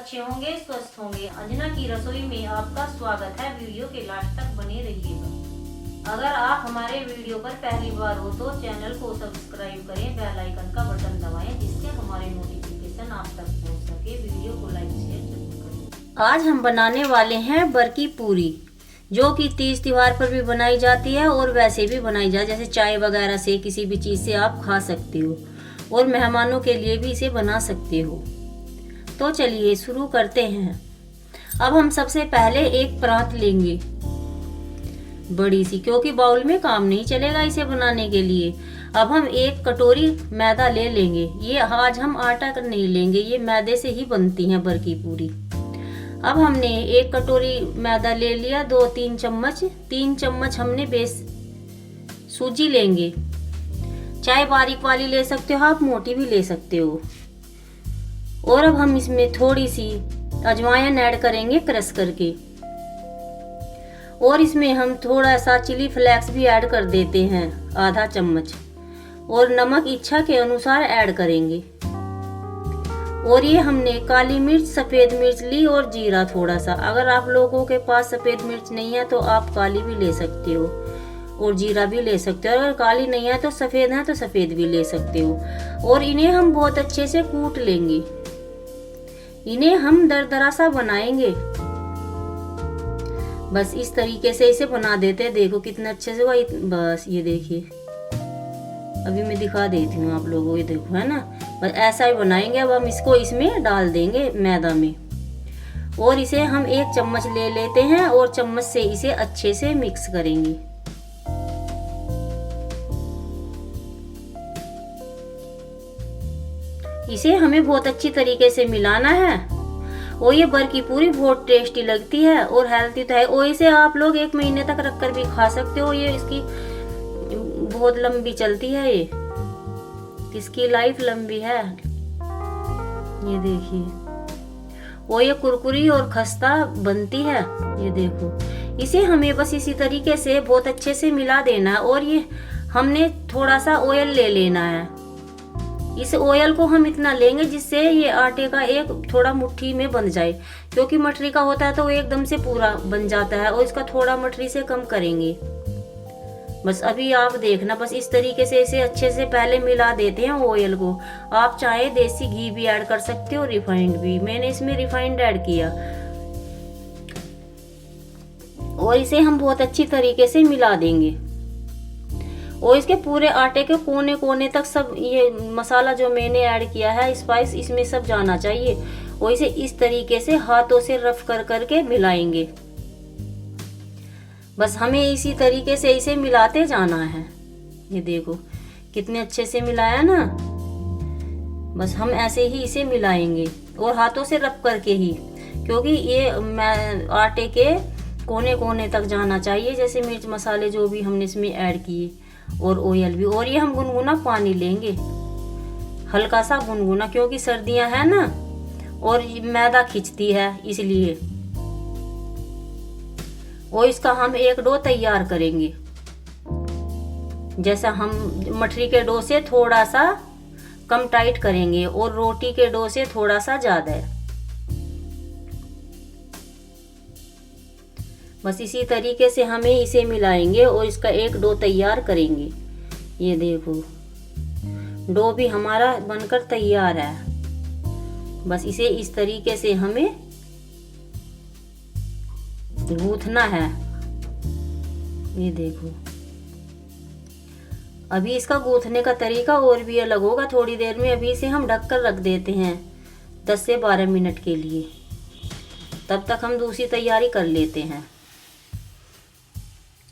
अच्छे होंगे, स्वस्थ होंगे। अंजना की रसोई में आपका स्वागत है। वीडियो के लास्ट तक बने रहिएगा। अगर आप हमारे वीडियो पर पहली बार हो तो चैनल को सब्सक्राइब करें, बेल आइकन का बटन दबाएं जिससे हमारे नोटिफिकेशन आप तक पहुंच सके। वीडियो को लाइक शेयर जरूर करें। आज हम बनाने वाले हैं बर की पूरी, जो कि तीज त्योहार पर भी बनाई जाती है और वैसे भी बनाई जाती है, जैसे चाय वगैरह से, किसी भी चीज़ से आप खा सकते हो और मेहमानों के लिए भी इसे बना सकते हो। तो चलिए शुरू करते हैं। अब हम सबसे पहले एक परात लेंगे बड़ी सी, क्योंकि बाउल में काम नहीं चलेगा इसे बनाने के लिए। अब हम एक कटोरी मैदा ले लेंगे। ये आज हम आटा नहीं लेंगे, ये मैदे से ही बनती है बर की पूरी। अब हमने एक कटोरी मैदा ले लिया। 2-3 चम्मच, 3 चम्मच हमने सूजी लेंगे। चाहे बारीक वाली ले सकते हो आप, मोटी भी ले सकते हो। और अब हम इसमें थोड़ी सी अजवाइन ऐड करेंगे क्रश करके, और इसमें हम थोड़ा सा चिली फ्लेक्स भी ऐड कर देते हैं, आधा चम्मच। और नमक इच्छा के अनुसार ऐड करेंगे। और ये हमने काली मिर्च, सफ़ेद मिर्च ली और जीरा थोड़ा सा। अगर आप लोगों के पास सफ़ेद मिर्च नहीं है तो आप काली भी ले सकते हो और जीरा भी ले सकते हो। अगर काली नहीं है तो सफ़ेद है तो सफ़ेद भी ले सकते हो। और इन्हें हम बहुत अच्छे से कूट लेंगे। इन्हें हम दरदरा सा बनाएंगे। बस इस तरीके से इसे बना देते हैं। देखो कितना अच्छे से हुआ। बस ये देखिए, अभी मैं दिखा देती हूँ आप लोगों को। ये देखो, है ना, बस ऐसा ही बनाएंगे। अब हम इसको इसमें डाल देंगे मैदा में, और इसे हम 1 चम्मच ले लेते हैं और चम्मच से इसे अच्छे से मिक्स करेंगे। इसे हमें बहुत अच्छी तरीके से मिलाना है। और ये बर की पूरी बहुत टेस्टी लगती है और हेल्थी तो है। और इसे आप लोग 1 महीने तक रखकर भी खा सकते हो। ये इसकी बहुत लंबी चलती है, ये इसकी लाइफ लंबी है। ये देखिए, वो ये कुरकुरी और खस्ता बनती है। ये देखो, इसे हमें बस इसी तरीके से बहुत अच्छे से मिला देना है। और ये हमने थोड़ा सा ऑयल ले लेना है। इस ऑयल को हम इतना लेंगे जिससे ये आटे का एक थोड़ा मुट्ठी में बन जाए, क्योंकि मठरी का होता है तो वो एकदम से पूरा बन जाता है, और इसका थोड़ा मठरी से कम करेंगे। बस अभी आप देखना, बस इस तरीके से इसे अच्छे से पहले मिला देते हैं ऑयल को। आप चाहे देसी घी भी ऐड कर सकते हो, रिफाइंड भी। मैंने इसमें रिफाइंड ऐड किया। और इसे हम बहुत अच्छी तरीके से मिला देंगे। और इसके पूरे आटे के कोने कोने तक सब ये मसाला जो मैंने ऐड किया है, स्पाइस, इसमें सब जाना चाहिए। और इसे इस तरीके से हाथों से रफ कर करके मिलाएंगे। बस हमें इसी तरीके से इसे मिलाते जाना है। ये देखो कितने अच्छे से मिलाया ना। बस हम ऐसे ही इसे मिलाएंगे और हाथों से रफ करके ही, क्योंकि ये आटे के कोने कोने तक जाना चाहिए, जैसे मिर्च मसाले जो भी हमने इसमें ऐड किए और ऑयल भी। और ये हम गुनगुना पानी लेंगे, हल्का सा गुनगुना, क्योंकि सर्दियां हैं ना और मैदा खिंचती है इसलिए। और इसका हम एक डो तैयार करेंगे, जैसा हम मठरी के डो से थोड़ा सा कम टाइट करेंगे और रोटी के डो से थोड़ा सा ज्यादा है। बस इसी तरीके से हमें इसे मिलाएंगे और इसका एक डो तैयार करेंगे। ये देखो, डो भी हमारा बनकर तैयार है। बस इसे इस तरीके से हमें गूंथना है। ये देखो, अभी इसका गूंथने का तरीका और भी अलग होगा थोड़ी देर में। अभी इसे हम ढककर रख देते हैं 10 से 12 मिनट के लिए। तब तक हम दूसरी तैयारी कर लेते हैं।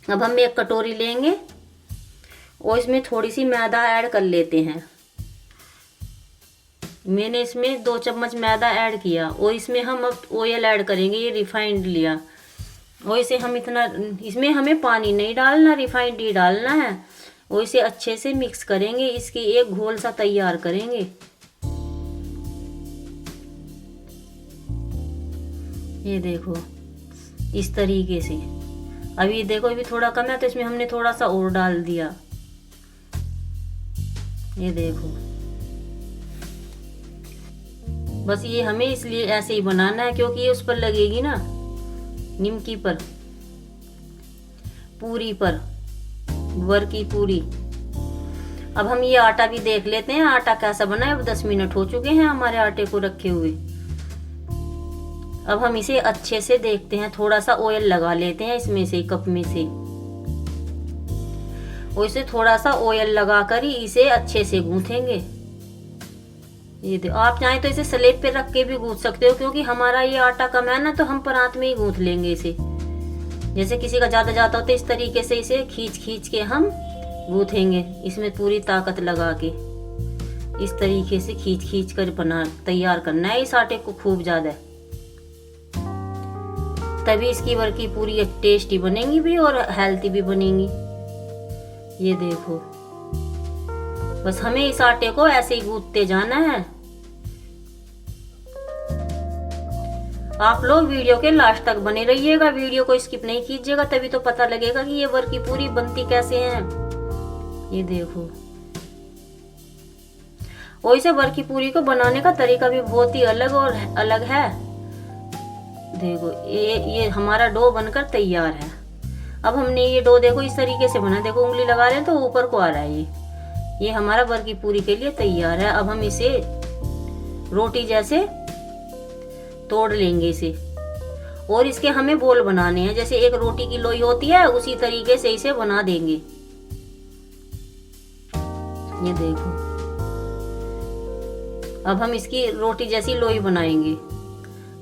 अब हम एक कटोरी लेंगे और इसमें थोड़ी सी मैदा ऐड कर लेते हैं। मैंने इसमें 2 चम्मच मैदा ऐड किया और इसमें हम अब ऑयल ऐड करेंगे। ये रिफाइंड लिया और इसे हम इतना, इसमें हमें पानी नहीं डालना, रिफाइंड ही डालना है। और इसे अच्छे से मिक्स करेंगे, इसकी एक घोल सा तैयार करेंगे। ये देखो इस तरीके से। अभी देखो, अभी थोड़ा कम है तो इसमें हमने थोड़ा सा और डाल दिया। ये देखो, बस ये हमें इसलिए ऐसे ही बनाना है क्योंकि ये उस पर लगेगी ना, निमकी पर, पूरी पर, वर की पूरी। अब हम ये आटा भी देख लेते हैं आटा कैसा बना है। अब 10 मिनट हो चुके हैं हमारे आटे को रखे हुए। अब हम इसे अच्छे से देखते हैं, थोड़ा सा ऑयल लगा लेते हैं इसमें से, कप में से, और इसे थोड़ा सा ऑयल लगाकर ही इसे अच्छे से गूंथेंगे। ये देखो, आप चाहें तो इसे स्लेब पे रख के भी गूंथ सकते हो, क्योंकि हमारा ये आटा कम है ना, तो हम परात में ही गूंथ लेंगे इसे। जैसे किसी का ज्यादा जाता हो तो इस तरीके से इसे खींच खींच के हम गूंथेंगे, इसमें पूरी ताकत लगा के इस तरीके से खींच खींच कर बना तैयार करना है इस आटे को खूब ज्यादा, तभी इसकी वर की पूरी टेस्टी बनेंगी भी और हेल्थी भी बनेंगी। ये देखो, बस हमें इस आटे को ऐसे ही गूंथते जाना है। आप लोग वीडियो के लास्ट तक बने रहिएगा, वीडियो को स्किप नहीं कीजिएगा, तभी तो पता लगेगा कि ये वर की पूरी बनती कैसे है। ये देखो, और इसे वर की पूरी को बनाने का तरीका भी बहुत ही अलग है। देखो, ये हमारा डो बनकर तैयार है। अब हमने ये डो देखो इस तरीके से बना, देखो उंगली लगा रहे हैं तो ऊपर को आ रहा है। ये हमारा वर की पूरी के लिए तैयार है। अब हम इसे रोटी जैसे तोड़ लेंगे इसे, और इसके हमें बोल बनाने हैं, जैसे एक रोटी की लोई होती है उसी तरीके से इसे बना देंगे। ये देखो, अब हम इसकी रोटी जैसी लोई बनाएंगे।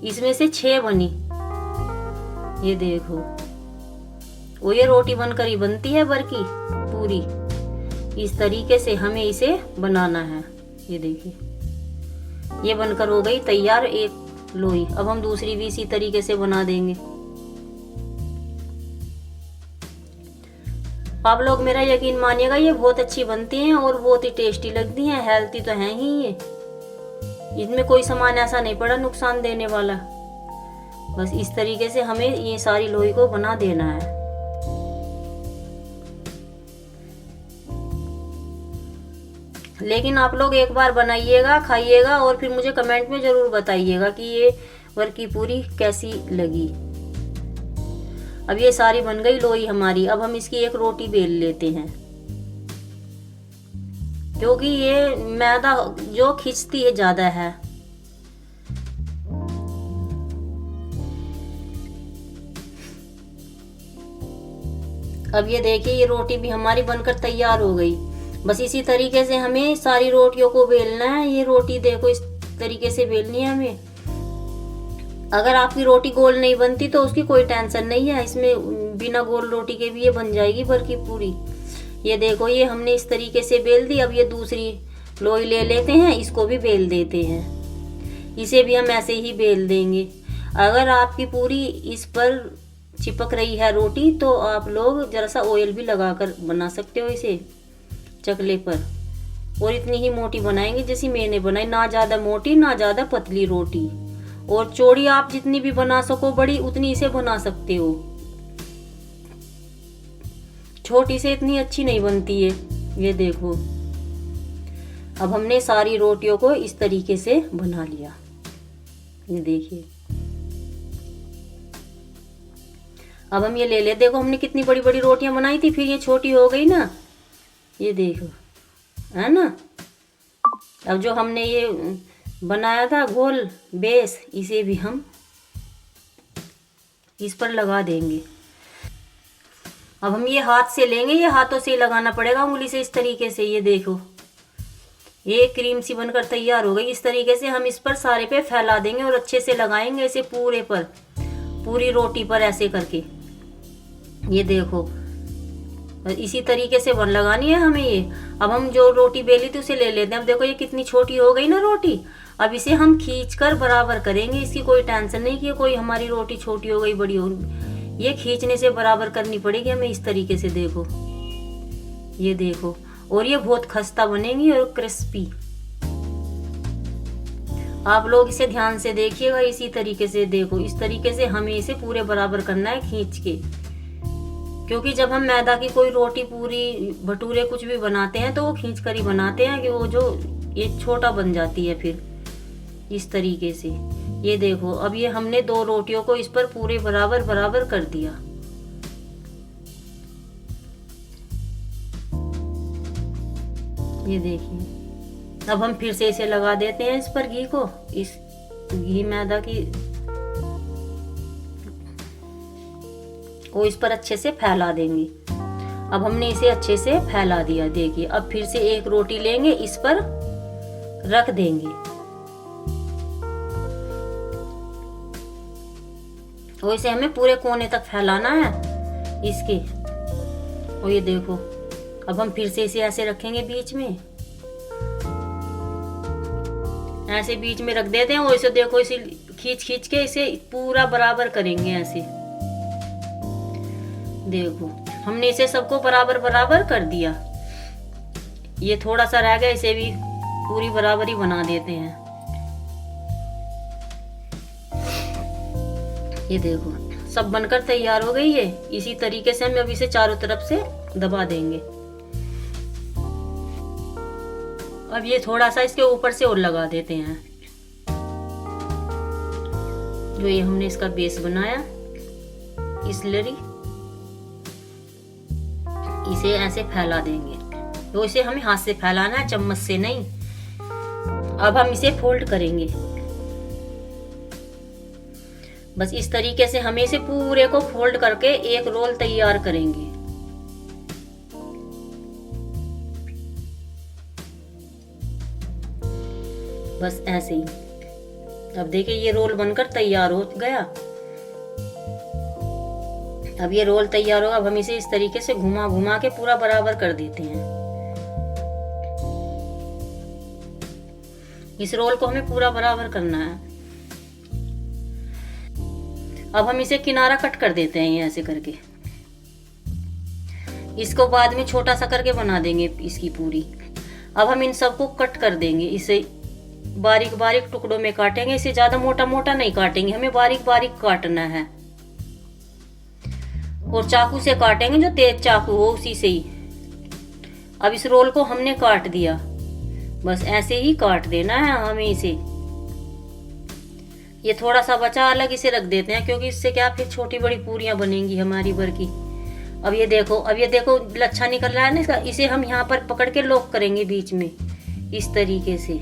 इसमें से 6 बनी, ये देखो, वो ये रोटी बनकर ही बनती है वर की पूरी। इस तरीके से हमें इसे बनाना है। ये देखिए, ये बनकर हो गई तैयार एक लोई। अब हम दूसरी भी इसी तरीके से बना देंगे। आप लोग मेरा यकीन मानिएगा, ये बहुत अच्छी बनती हैं और बहुत ही टेस्टी लगती हैं, हेल्थी तो हैं ही ये। इनमें कोई सामान ऐसा नहीं पड़ा नुकसान देने वाला। बस इस तरीके से हमें ये सारी लोई को बना देना है। लेकिन आप लोग एक बार बनाइएगा, खाइएगा और फिर मुझे कमेंट में जरूर बताइएगा कि ये वर की पूरी कैसी लगी। अब ये सारी बन गई लोई हमारी। अब हम इसकी एक रोटी बेल लेते हैं, क्योंकि ये मैदा जो खिंचती है ज्यादा है। अब ये देखिए, ये रोटी भी हमारी बनकर तैयार हो गई। बस इसी तरीके से हमें सारी रोटियों को बेलना है। ये रोटी देखो इस तरीके से बेलनी है हमें। अगर आपकी रोटी गोल नहीं बनती तो उसकी कोई टेंशन नहीं है, इसमें बिना गोल रोटी के भी ये बन जाएगी वर की पूरी। ये देखो, ये हमने इस तरीके से बेल दी। अब ये दूसरी लोई ले लेते हैं, इसको भी बेल देते हैं। इसे भी हम ऐसे ही बेल देंगे। अगर आपकी पूरी इस पर चिपक रही है रोटी तो आप लोग जरा सा ऑयल भी लगाकर बना सकते हो इसे चकले पर। और इतनी ही मोटी बनाएंगे जैसी मैंने बनाई, ना ज्यादा मोटी ना ज्यादा पतली रोटी। और चौड़ी आप जितनी भी बना सको बड़ी, उतनी इसे बना सकते हो। छोटी से इतनी अच्छी नहीं बनती है। ये देखो, अब हमने सारी रोटियों को इस तरीके से बना लिया। ये देखिए, अब हम ये ले ले। देखो, हमने कितनी बड़ी बड़ी रोटियां बनाई थी, फिर ये छोटी हो गई ना। ये देखो, है ना। अब जो हमने ये बनाया था गोल बेस, इसे भी हम इस पर लगा देंगे। अब हम ये हाथ से लेंगे, ये हाथों से लगाना पड़ेगा, उंगली से इस तरीके से। ये देखो, ये क्रीम सी बनकर तैयार हो गई। इस तरीके से हम इस पर सारे पे फैला देंगे और अच्छे से लगाएंगे इसे पूरे पर, पूरी रोटी पर ऐसे करके। ये देखो, इसी तरीके से बन लगानी है हमें ये। अब हम जो रोटी बेली थी उसे ले लेते हैं। अब देखो, ये कितनी छोटी हो गई ना रोटी। अब इसे हम खींच कर बराबर करेंगे, इसकी कोई टेंशन नहीं कि कोई हमारी रोटी छोटी हो गई बड़ी हो। ये खींचने से बराबर करनी पड़ेगी हमें इस तरीके से। देखो, ये देखो, और ये बहुत खस्ता बनेगी और क्रिस्पी। आप लोग इसे ध्यान से देखिएगा। इसी तरीके से देखो, इस तरीके से हमें इसे पूरे बराबर करना है खींच के। क्योंकि जब हम मैदा की कोई रोटी, पूरी, भटूरे कुछ भी बनाते हैं तो वो खींच कर ही बनाते हैं, कि वो जो ये छोटा बन जाती है फिर। इस तरीके से। ये देखो, अब ये हमने 2 रोटियों को इस पर पूरे बराबर बराबर कर दिया। ये देखिए, अब हम फिर से इसे लगा देते हैं इस पर घी को, इस घी मैदा की को इस पर अच्छे से फैला देंगे। अब हमने इसे अच्छे से फैला दिया। देखिए, अब फिर से एक रोटी लेंगे, इस पर रख देंगे और इसे हमें पूरे कोने तक फैलाना है इसके। और ये देखो, अब हम फिर से इसे ऐसे रखेंगे बीच में, ऐसे बीच में रख देते हैं और इसे देखो, इसे खींच खींच के इसे पूरा बराबर करेंगे ऐसे। देखो, हमने इसे सबको बराबर बराबर कर दिया। ये थोड़ा सा रह गया, इसे भी पूरी बराबरी बना देते हैं। ये देखो, सब बनकर तैयार हो गई है। इसी तरीके से हम अब इसे चारों तरफ से दबा देंगे। अब ये थोड़ा सा इसके ऊपर से और लगा देते हैं। जो ये हमने इसका बेस बनाया, इस लरी इसे ऐसे फैला देंगे। तो इसे हमें हाथ से फैलाना है, चम्मच से नहीं। अब हम इसे फोल्ड करेंगे। बस इस तरीके से हमें इसे पूरे को फोल्ड करके एक रोल तैयार करेंगे। बस ऐसे ही। अब देखिए, ये रोल बनकर तैयार हो गया। अब ये रोल तैयार होगा। अब हम इसे इस तरीके से घुमा घुमा के पूरा बराबर कर देते हैं। इस रोल को हमें पूरा बराबर करना है। अब हम इसे किनारा कट कर देते हैं ऐसे करके। इसको बाद में छोटा सा करके बना देंगे इसकी पूरी। अब हम इन सबको कट कर देंगे। इसे बारीक बारीक टुकड़ों में काटेंगे। इसे ज्यादा मोटा मोटा नहीं काटेंगे, हमें बारीक बारीक काटना है। और चाकू से काटेंगे, जो तेज चाकू हो उसी से ही। अब इस रोल को हमने काट दिया। बस ऐसे ही काट देना है हमें इसे। ये थोड़ा सा बचा अलग इसे रख देते हैं, क्योंकि इससे क्या फिर छोटी बड़ी पूरियां बनेंगी हमारी भर की। अब ये देखो लच्छा निकल रहा है ना इसका। इसे हम यहाँ पर पकड़ के लॉक करेंगे बीच में इस तरीके से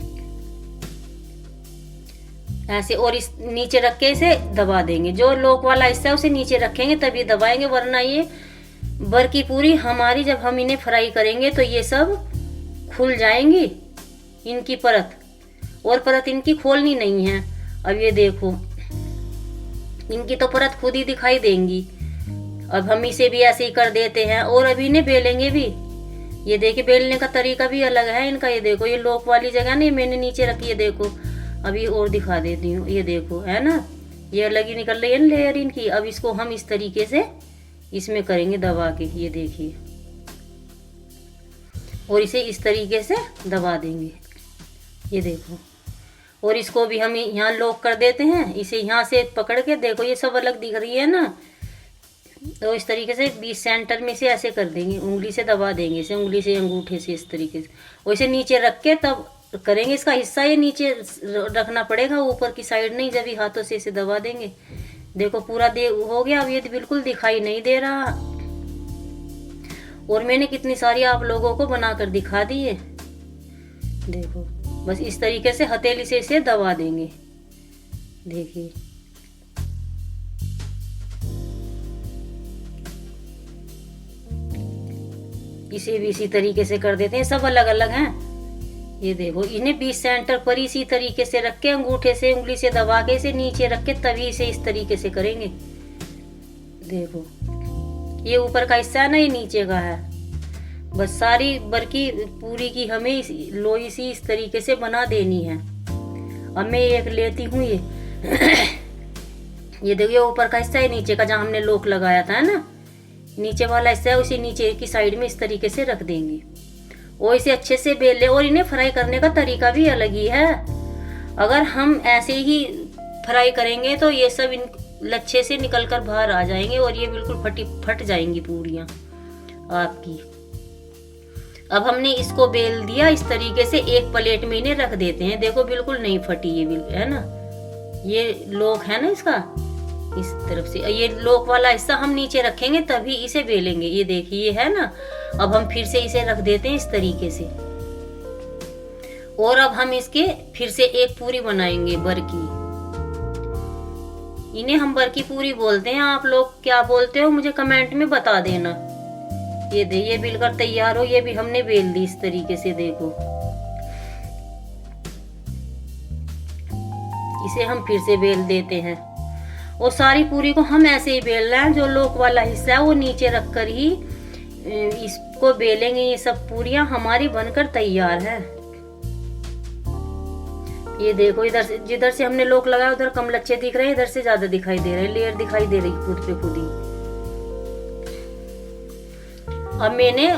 ऐसे, और इस नीचे रख के इसे दबा देंगे। जो लॉक वाला हिस्सा है उसे नीचे रखेंगे तभी दबाएंगे, वरना ये भर की पूरी हमारी जब हम इन्हें फ्राई करेंगे तो ये सब खुल जाएंगी इनकी परत, और परत इनकी खोलनी नहीं है। अब ये देखो, इनकी तो परत खुद ही दिखाई देंगी। अब हम इसे भी ऐसे ही कर देते हैं और अभी इन्हें बेलेंगे भी। ये देखिए, बेलने का तरीका भी अलग है इनका। ये देखो, ये लॉक वाली जगह नहीं मैंने नीचे रखी है। देखो, अभी और दिखा देती हूँ। ये देखो, है ना, ये अलग ही निकल रही है ना लेयर इनकी। अब इसको हम इस तरीके से इसमें करेंगे दबा के। ये देखिए, और इसे इस तरीके से दबा देंगे। ये देखो, और इसको भी हम यहाँ लॉक कर देते हैं। इसे यहाँ से पकड़ के देखो, ये सब अलग दिख रही है ना, तो इस तरीके से बीच सेंटर में से ऐसे कर देंगे, उंगली से दबा देंगे इसे, उंगली से अंगूठे से इस तरीके से। और इसे नीचे रख के तब करेंगे। इसका हिस्सा ये नीचे रखना पड़ेगा, ऊपर की साइड नहीं। जब ही हाथों से इसे दबा देंगे, देखो पूरा हो गया। अब ये बिल्कुल दिखाई नहीं दे रहा, और मैंने कितनी सारी आप लोगों को बनाकर दिखा दी है। देखो, बस इस तरीके से हथेली से इसे दबा देंगे। देखिए, इसे भी इसी तरीके से कर देते हैं। सब अलग अलग हैं। ये देखो, इन्हें बीच सेंटर पर इसी तरीके से रख के अंगूठे से उंगली से दबा के इसे नीचे रख के तभी इसे इस तरीके से करेंगे। देखो, ये ऊपर का हिस्सा है ना, ये नीचे का है। बस सारी बरकी पूरी की हमें लोई सी इस तरीके से बना देनी है। अब मैं एक लेती हूँ ये ये देखिए, ऊपर का हिस्सा है, नीचे का जहाँ हमने लोक लगाया था, है ना, नीचे वाला हिस्सा है, उसी नीचे की साइड में इस तरीके से रख देंगे और इसे अच्छे से बेल ले। और इन्हें फ्राई करने का तरीका भी अलग ही है। अगर हम ऐसे ही फ्राई करेंगे तो ये सब इन लच्छे से निकल कर बाहर आ जाएंगे और ये बिल्कुल फट जाएंगी पूरियां आपकी। अब हमने इसको बेल दिया इस तरीके से, एक प्लेट में इन्हें रख देते हैं। देखो बिल्कुल नहीं फटी ये, बिल्कुल है ना, ये लोक है ना इसका, इस तरफ से ये लोक वाला हिस्सा हम नीचे रखेंगे तभी इसे बेलेंगे। ये देखिए ये है ना। अब हम फिर से इसे रख देते हैं इस तरीके से, और अब हम इसके फिर से एक पूरी बनाएंगे बरकी। इन्हें हम बरकी पूरी बोलते हैं, आप लोग क्या बोलते हो मुझे कमेंट में बता देना। ये बिलकर तैयार हो, ये भी हमने बेल दी इस तरीके से। देखो इसे हम फिर से बेल देते हैं, और सारी पूरी को हम ऐसे ही बेल रहे हैं। जो लोक वाला हिस्सा है वो नीचे रखकर ही इसको बेलेंगे। ये सब पूरियां हमारी बनकर तैयार है। ये देखो इधर से, जिधर से हमने लोक लगाया उधर कम लच्छे दिख रहे हैं, इधर से ज्यादा दिखाई दे रहे हैं, लेयर दिखाई दे रही खुद पे खुद ही। अब मैंने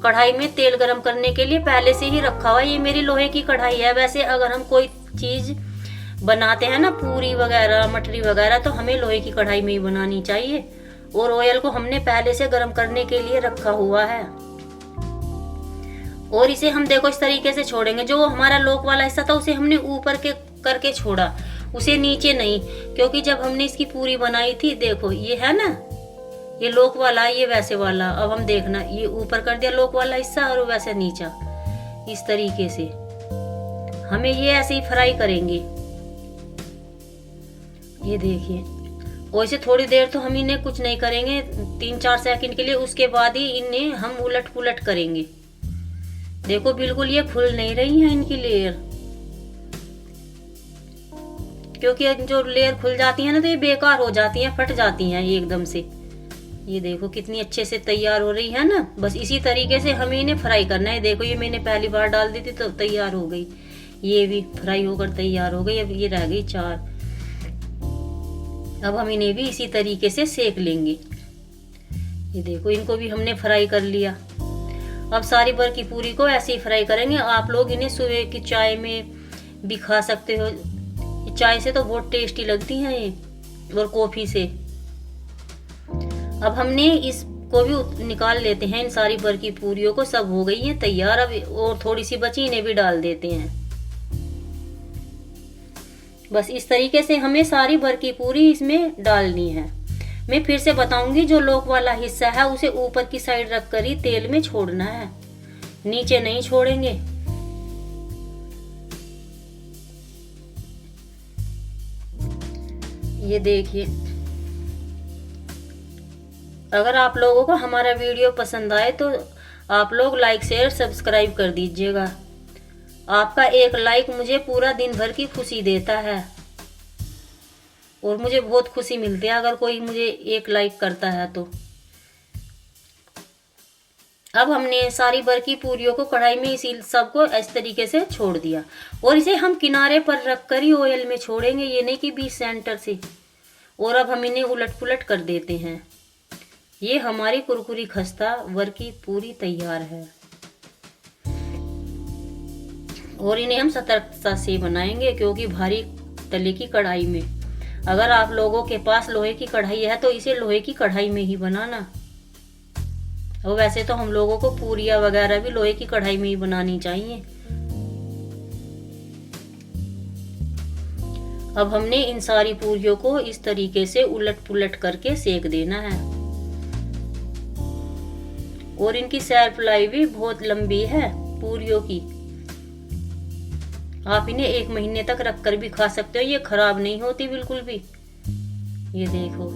कढ़ाई में तेल गरम करने के लिए पहले से ही रखा हुआ। ये मेरी लोहे की कढ़ाई है। वैसे अगर हम कोई चीज बनाते हैं ना, पूरी वगैरह मटरी वगैरह, तो हमें लोहे की कढ़ाई में ही बनानी चाहिए। और ऑयल को हमने पहले से गरम करने के लिए रखा हुआ है। और इसे हम देखो इस तरीके से छोड़ेंगे। जो हमारा लोक वाला हिस्सा था उसे हमने ऊपर के करके छोड़ा, उसे नीचे नहीं, क्योंकि जब हमने इसकी पूरी बनाई थी, देखो ये है ना, ये लोक वाला, ये वैसे वाला। अब हम देखना, ये ऊपर कर दिया लोक वाला हिस्सा और वैसे नीचा, इस तरीके से हमें ये ऐसे ही फ्राई करेंगे। ये देखिए, और इसे थोड़ी देर तो हम इन्हें कुछ नहीं करेंगे, 3-4 सेकंड के लिए। उसके बाद ही इन्हें हम उलट पुलट करेंगे। देखो बिल्कुल ये खुल नहीं रही है इनकी लेयर, क्योंकि जो लेयर खुल जाती है ना तो ये बेकार हो जाती है, फट जाती हैं एकदम से। ये देखो कितनी अच्छे से तैयार हो रही है ना। बस इसी तरीके से हमें इन्हें फ्राई करना है। देखो ये मैंने पहली बार डाल दी थी तो तैयार हो गई, ये भी फ्राई होकर तैयार हो गई। अब ये रह गई 4। अब हम इन्हें भी इसी तरीके से सेक लेंगे। ये देखो इनको भी हमने फ्राई कर लिया। अब सारी बरकी पूरी को ऐसे ही फ्राई करेंगे। आप लोग इन्हें सुबह की चाय में भी खा सकते हो, चाय से तो बहुत टेस्टी लगती हैं ये, और कॉफी से। अब हमने इसको भी निकाल लेते हैं, इन सारी बरकी पूरियों को। सब हो गई है तैयार। अब और थोड़ी सी बची, इन्हें भी डाल देते हैं। बस इस तरीके से हमें सारी बरकी पूरी इसमें डालनी है। मैं फिर से बताऊंगी, जो लोक वाला हिस्सा है उसे ऊपर की साइड रखकर ही तेल में छोड़ना है, नीचे नहीं छोड़ेंगे। ये देखिए, अगर आप लोगों को हमारा वीडियो पसंद आए तो आप लोग लाइक शेयर सब्सक्राइब कर दीजिएगा। आपका एक लाइक मुझे पूरा दिन भर की खुशी देता है, और मुझे बहुत खुशी मिलती है अगर कोई मुझे एक लाइक करता है तो। अब हमने सारी बरकी पूरियों को कढ़ाई में इसी सबको इस तरीके से छोड़ दिया, और इसे हम किनारे पर रखकर ही ऑयल में छोड़ेंगे, ये नहीं कि बीच सेंटर से। और अब हम इन्हें उलट पुलट कर देते हैं। ये हमारी कुरकुरी खस्ता बरकी पूरी तैयार है, और इन्हें हम सतर्कता से बनाएंगे, क्योंकि भारी तले की कढ़ाई में। अगर आप लोगों के पास लोहे की कढ़ाई है तो इसे लोहे की कढ़ाई में ही बनाना। और वैसे तो हम लोगों को पूरियां वगैरह भी लोहे की कढ़ाई में ही बनानी चाहिए। अब हमने इन सारी पूरियों को इस तरीके से उलट पुलट करके सेक देना है, और इनकी शेल्फ लाइफ भी बहुत लंबी है पूरियों की। आप इन्हें 1 महीने तक रखकर भी खा सकते हो, ये खराब नहीं होती बिल्कुल भी। ये देखो,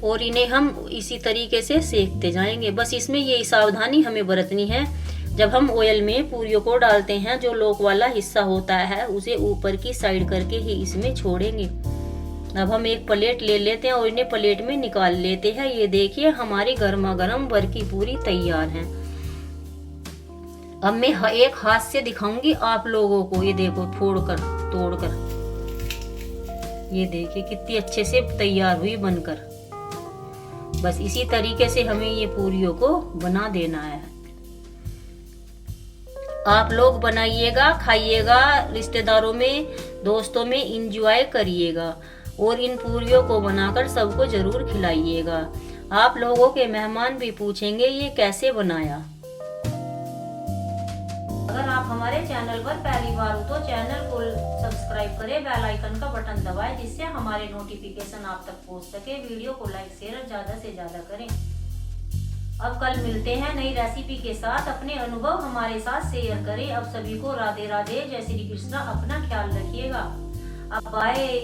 और इन्हें हम इसी तरीके से सेकते जाएंगे। बस इसमें यही सावधानी हमें बरतनी है, जब हम ऑयल में पूरियों को डालते हैं, जो लोक वाला हिस्सा होता है उसे ऊपर की साइड करके ही इसमें छोड़ेंगे। अब हम एक प्लेट ले लेते हैं और इन्हें प्लेट में निकाल लेते हैं। ये देखिए हमारी गर्मा गर्म बरकी पूरी तैयार है। अब मैं एक हाथ से दिखाऊंगी आप लोगों को। ये देखो फोड़कर तोड़कर, ये देखिए कितनी अच्छे से तैयार हुई बनकर। बस इसी तरीके से हमें ये पूरियों को बना देना है। आप लोग बनाइएगा, खाइएगा, रिश्तेदारों में दोस्तों में एंजॉय करिएगा, और इन पूरियों को बनाकर सबको जरूर खिलाइएगा। आप लोगों के मेहमान भी पूछेंगे ये कैसे बनाया। अगर आप हमारे चैनल पर पहली बार हो तो चैनल को सब्सक्राइब करें, बेल आइकन का बटन दबाएं जिससे हमारे नोटिफिकेशन आप तक पहुंच सके। वीडियो को लाइक शेयर ज्यादा से ज्यादा करें। अब कल मिलते हैं नई रेसिपी के साथ। अपने अनुभव हमारे साथ शेयर करें। अब सभी को राधे राधे, जय श्री कृष्णा। अपना ख्याल रखिएगा। अब बाय।